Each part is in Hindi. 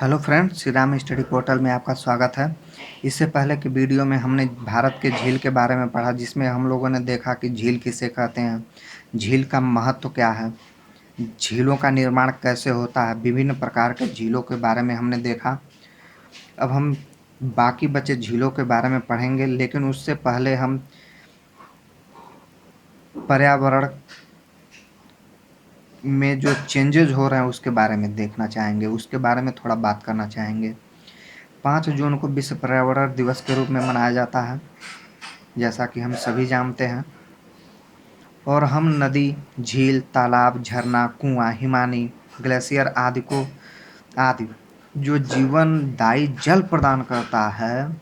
Hello friends, Shri Ram study portal में आपका स्वागत है। इससे पहले की वीडियो में हमने भारत के झील के बारे में पढ़ा, जिसमें हम लोगों ने देखा कि झील किसे कहते हैं, झील का महत्व क्या है, झीलों का निर्माण कैसे होता है, विभिन्न प्रकार के झीलों के बारे में हमने देखा। अब हम बाकी बचे झीलों के बारे में पढ़ेंगे, लेकिन उससे पहले हम पर्यावरण में जो चेंजेज हो रहे हैं उसके बारे में देखना चाहेंगे, उसके बारे में थोड़ा बात करना चाहेंगे। 5 जून को विश्व पर्यावरण दिवस के रूप में मनाया जाता है, जैसा कि हम सभी जानते हैं। और हम नदी, झील, तालाब, झरना, कुआं, हिमानी, ग्लेशियर आदि जो जीवनदायी जल प्रदान करता है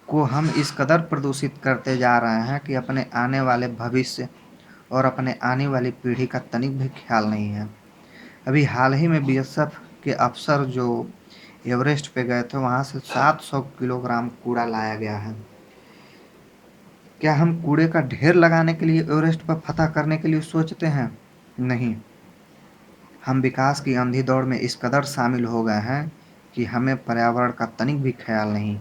को हम इस कदर प्रदूषित करते जा रहे हैं कि अपने आने वाले भविष्य और अपने आने वाली पीढ़ी का तनिक भी ख्याल नहीं है। अभी हाल ही में बीएसएफ के अफसर जो एवरेस्ट पे गए थे, वहाँ से 700 किलोग्राम कूड़ा लाया गया है। क्या हम कूड़े का ढेर लगाने के लिए एवरेस्ट पर फतह करने के लिए सोचते हैं? नहीं। हम विकास की अंधी दौड़ में इस कदर शामिल हो गए हैं कि हमें पर्यावरण का तनिक भी ख्याल नहीं।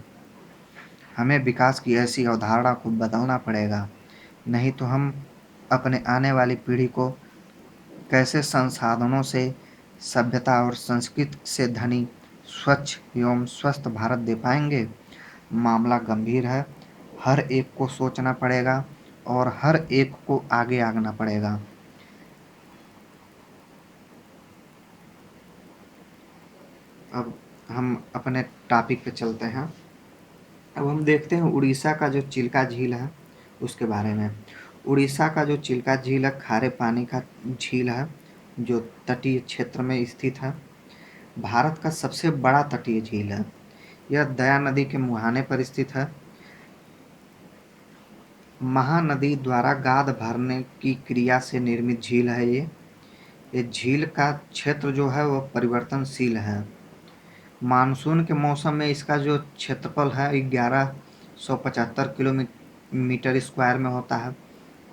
हमें विकास की ऐसी अवधारणा को बदलना पड़ेगा, नहीं तो हम अपने आने वाली पीढ़ी को कैसे संसाधनों से, सभ्यता और संस्कृति से धनी, स्वच्छ एवं स्वस्थ भारत दे पाएंगे। मामला गंभीर है, हर एक को सोचना पड़ेगा और हर एक को आगे आना पड़ेगा। अब हम अपने टॉपिक पे चलते हैं। अब हम देखते हैं उड़ीसा का जो चिल्का झील है उसके बारे में। उड़ीसा का जो चिल्का झील है, खारे पानी का झील है जो तटीय क्षेत्र में स्थित है। भारत का सबसे बड़ा तटीय झील है। यह दया नदी के मुहाने पर स्थित है। महानदी द्वारा गाद भरने की क्रिया से निर्मित झील है ये झील का क्षेत्र जो है वह परिवर्तनशील है। मानसून के मौसम में इसका जो क्षेत्रफल है 1175 किलोमीटर स्क्वायर में होता है,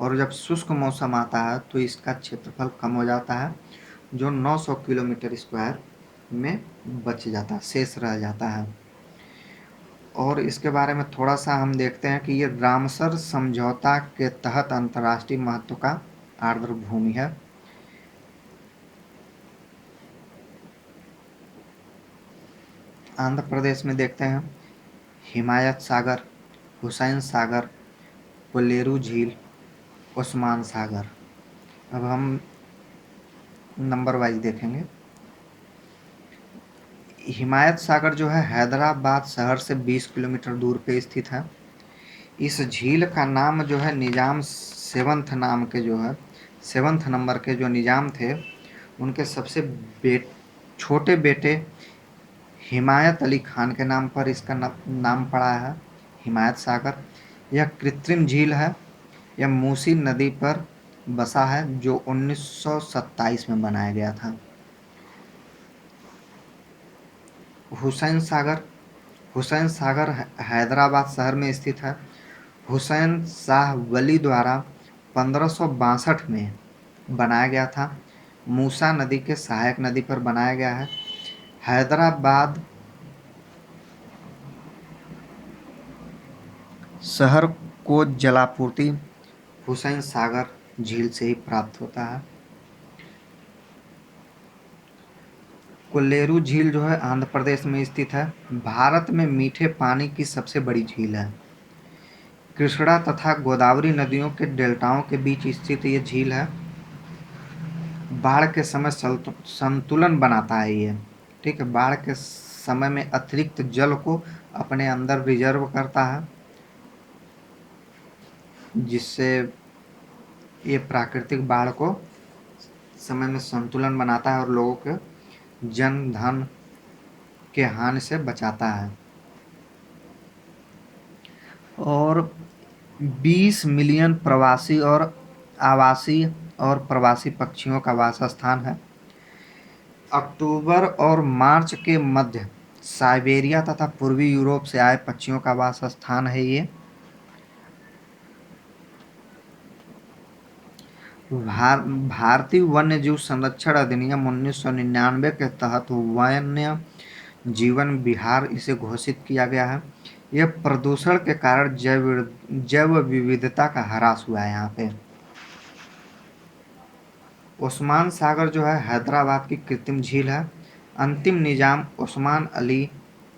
और जब शुष्क मौसम आता है तो इसका क्षेत्रफल कम हो जाता है, जो 900 किलोमीटर स्क्वायर में बच जाता है, शेष रह जाता है। और इसके बारे में थोड़ा सा हम देखते हैं कि ये रामसर समझौता के तहत अंतर्राष्ट्रीय महत्व का आर्द्र भूमि है। आंध्र प्रदेश में देखते हैं हिमायत सागर, हुसैन सागर, कोल्लेरू झील, ओस्मान सागर। अब हम नंबर वाइज देखेंगे। हिमायत सागर जो है हैदराबाद शहर से 20 किलोमीटर दूर पे स्थित है। इस झील का नाम जो है निजाम सेवंथ नाम के जो है 7th नंबर के जो निजाम थे, उनके सबसे छोटे बेटे हिमायत अली खान के नाम पर इसका नाम पड़ा है, हिमायत सागर। यह कृत्रिम झील है। यह मूसी नदी पर बसा है जो 1927 में बनाया गया था। हुसैन सागर, हुसैन सागर हैदराबाद शहर में स्थित है। हुसैन शाह वली द्वारा 1562 में बनाया गया था। मूसा नदी के सहायक नदी पर बनाया गया है। हैदराबाद शहर को जलापूर्ति हुसैन सागर झील से ही प्राप्त होता है। कोल्लेरू झील जो है आंध्र प्रदेश में स्थित है। भारत में मीठे पानी की सबसे बड़ी झील है। कृष्णा तथा गोदावरी नदियों के डेल्टाओं के बीच स्थित ये झील है। बाढ़ के समय संतुलन बनाता है ये, ठीक है। बाढ़ के समय में अतिरिक्त जल को अपने अंदर रिजर्व करता है, जिससे ये प्राकृतिक बाढ़ को समय में संतुलन बनाता है और लोगों के जन धन के हानि से बचाता है। और 20 मिलियन प्रवासी और आवासीय और प्रवासी पक्षियों का वास स्थान है। अक्टूबर और मार्च के मध्य साइबेरिया तथा पूर्वी यूरोप से आए पक्षियों का वास स्थान है ये। भारतीय वन्य जीव संरक्षण अधिनियम 1999 के तहत वन्य जीवन विहार इसे घोषित किया गया है। यह प्रदूषण के कारण जैव विविधता का ह्रास हुआ है यहाँ पे। ओस्मान सागर जो है हैदराबाद की कृत्रिम झील है। अंतिम निजाम ओस्मान अली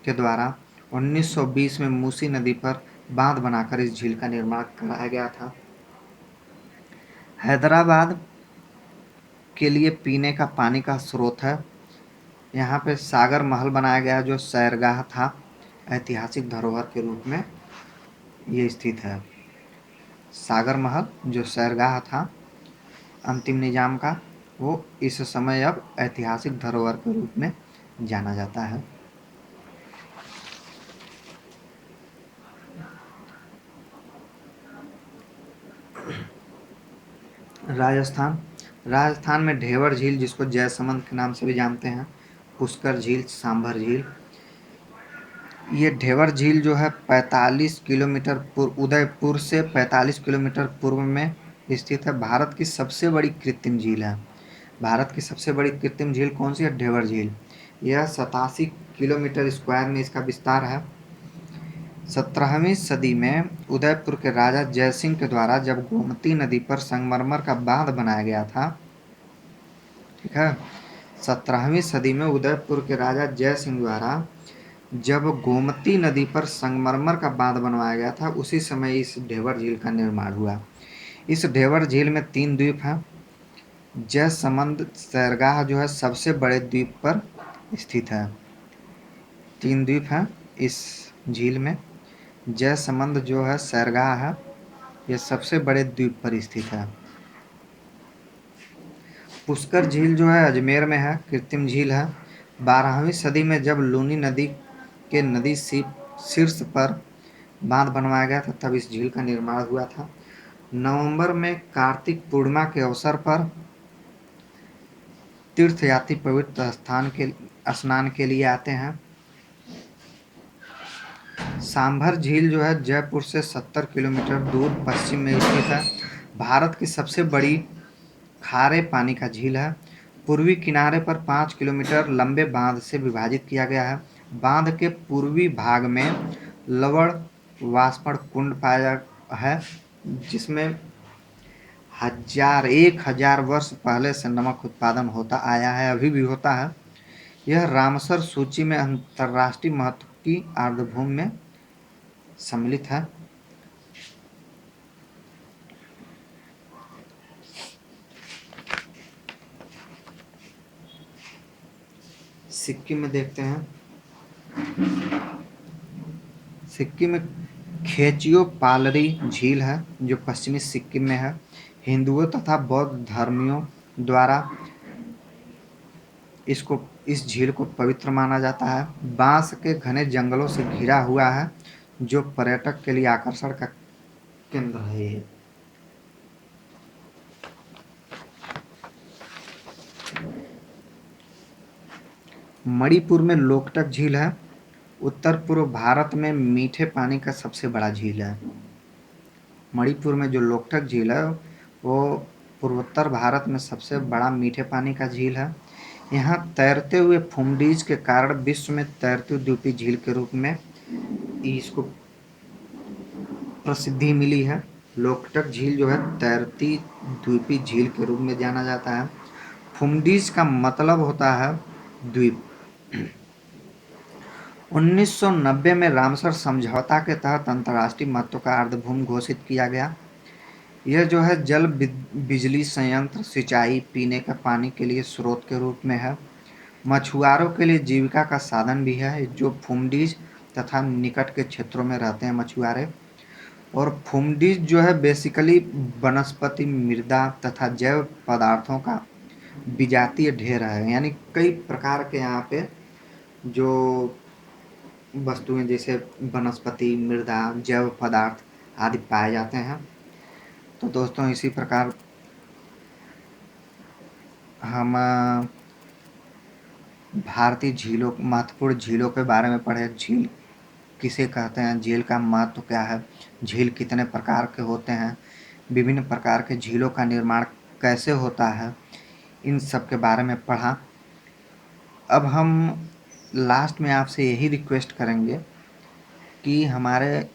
के द्वारा 1920 में मूसी नदी पर बांध बनाकर इस झील का निर्माण कराया गया था। हैदराबाद के लिए पीने का पानी का स्रोत है। यहाँ पे सागर महल बनाया गया जो सैरगाह था, ऐतिहासिक धरोहर के रूप में ये स्थित है। सागर महल जो सैरगाह था अंतिम निजाम का, वो इस समय अब ऐतिहासिक धरोहर के रूप में जाना जाता है। राजस्थान राजस्थान में ढेवर झील, जिसको जयसमंद के नाम से भी जानते हैं, पुष्कर झील, सांभर झील। ये ढेवर झील जो है 45 किलोमीटर उदयपुर से 45 किलोमीटर पूर्व में स्थित है। भारत की सबसे बड़ी कृत्रिम झील है। भारत की सबसे बड़ी कृत्रिम झील कौन सी है? ढेवर झील। यह 87 किलोमीटर स्क्वायर में इसका विस्तार है। 17वीं सदी में उदयपुर के राजा जयसिंह के द्वारा जब गोमती नदी पर संगमरमर का बांध बनाया गया था, ठीक है, 17वीं सदी में उदयपुर के राजा जय सिंह द्वारा जब गोमती नदी पर संगमरमर का बांध बनवाया गया था, उसी समय इस ढेवर झील का निर्माण हुआ। इस ढेवर झील में 3 द्वीप हैं। जयसमंद सैरगाह जो है सबसे बड़े द्वीप पर स्थित है। 3 द्वीप हैं इस झील में। जयसमंद जो है सैरगाह है, यह सबसे बड़े द्वीप पर स्थित है। पुष्कर झील जो है अजमेर में है, कृत्रिम झील है। 12वीं सदी में जब लूनी नदी के नदी शीर्ष पर बांध बनवाया गया था, तब इस झील का निर्माण हुआ था। नवंबर में कार्तिक पूर्णिमा के अवसर पर तीर्थयात्री पवित्र स्थान के स्नान के लिए आते हैं। सांभर झील जो है जयपुर से 70 किलोमीटर दूर पश्चिम में स्थित है। भारत की सबसे बड़ी खारे पानी का झील है। पूर्वी किनारे पर 5 किलोमीटर लंबे बांध से विभाजित किया गया है। बांध के पूर्वी भाग में लवण वाष्पण कुंड पाया है, जिसमें 1000 वर्ष पहले से नमक उत्पादन होता आया है, अभी भी होता है। यह रामसर सूची में अंतर्राष्ट्रीय महत्व की आर्द्रभूमि में सम्मिलित है। सिक्किम में देखते हैं। सिक्किम में खेचियो पालरी झील है जो पश्चिमी सिक्किम में है। हिंदुओं तथा बौद्ध धर्मियों द्वारा इस झील को पवित्र माना जाता है। बांस के घने जंगलों से घिरा हुआ है जो पर्यटक के लिए आकर्षण का केंद्र है। ये मणिपुर में लोकटक झील है। उत्तर पूर्व भारत में मीठे पानी का सबसे बड़ा झील है। मणिपुर में जो लोकटक झील है वो पूर्वोत्तर भारत में सबसे बड़ा मीठे पानी का झील है। यहाँ तैरते हुए फुमडीज के कारण विश्व में तैरती द्वीपी झील के रूप में इसको प्रसिद्धि मिली है। लोकटक झील जो है तैरती द्वीपी झील के रूप में जाना जाता है। फुमडीज का मतलब होता है द्वीप। 1990 में रामसर समझौता के तहत अंतर्राष्ट्रीय महत्व का आर्द्रभूमि घोषित किया गया। यह जो है जल बिजली संयंत्र, सिंचाई, पीने का पानी के लिए स्रोत के रूप में है। मछुआरों के लिए जीविका का साधन भी है, जो फुमडीज तथा निकट के क्षेत्रों में रहते हैं मछुआरे। और फुमडीज जो है बेसिकली वनस्पति, मृदा तथा जैव पदार्थों का विजातीय ढेर है, यानी कई प्रकार के यहाँ पे जो वस्तुएं जैसे वनस्पति, मृदा, जैव पदार्थ आदि पाए जाते हैं। तो दोस्तों इसी प्रकार हम भारतीय झीलों, महत्वपूर्ण झीलों के बारे में पढ़े। झील किसे कहते हैं, झील का महत्व क्या है, झील कितने प्रकार के होते हैं, विभिन्न प्रकार के झीलों का निर्माण कैसे होता है, इन सब के बारे में पढ़ा। अब हम लास्ट में आपसे यही रिक्वेस्ट करेंगे कि हमारे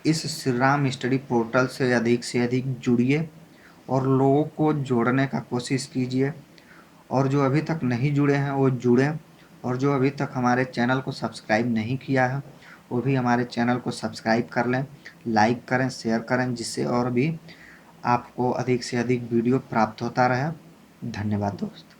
इस श्री राम स्टडी पोर्टल से अधिक जुड़िए और लोगों को जोड़ने का कोशिश कीजिए, और जो अभी तक नहीं जुड़े हैं वो जुड़ें, और जो अभी तक हमारे चैनल को सब्सक्राइब नहीं किया है वो भी हमारे चैनल को सब्सक्राइब कर लें, लाइक करें, शेयर करें, जिससे और भी आपको अधिक से अधिक वीडियो प्राप्त होता रहे। धन्यवाद दोस्त।